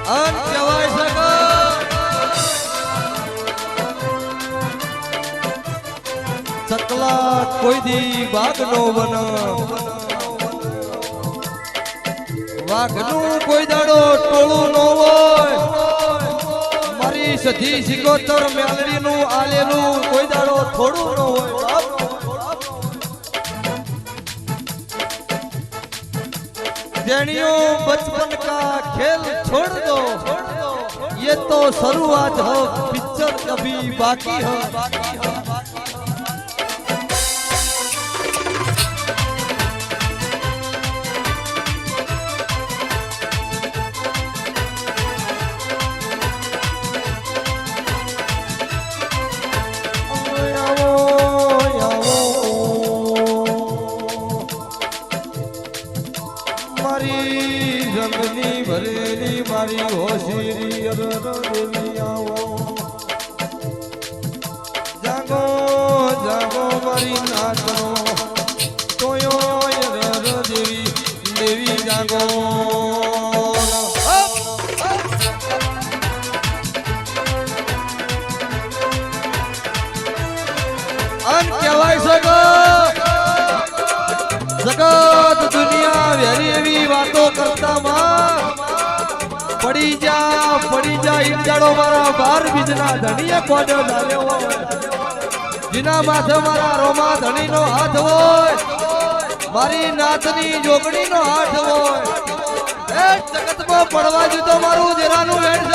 અન કહેવાય સગા ચકલા કોઈ દી બાગ નો બન વાઘનું કોઈ દાડો ટોળું નો હોય મારી સધી સિકોતર મેલડી નું આલેલું કોઈ દાડો થોડું નો હોય देनियों बचपन का खेल छोड़ दो ये तो शुरुआत हो पिक्चर कभी बाकी हो रंगनी भरेली मारी होशीरी देवी आओ जागो जागो मारी नाचो तोयो देवी देवी जागो अन कहेवाय जगत दुनिया वेरी एवी बातों करता मां पड़ी जा इंजाड़ो मारा बार बीजना धनिया कोडो डाले हो जिना माथे मारा रोमा धनी नो हाथ होय मारी नाथनी जोगणी नो हाथ होय ए जगत में पड़वा जो तो मारू जेरानु वेण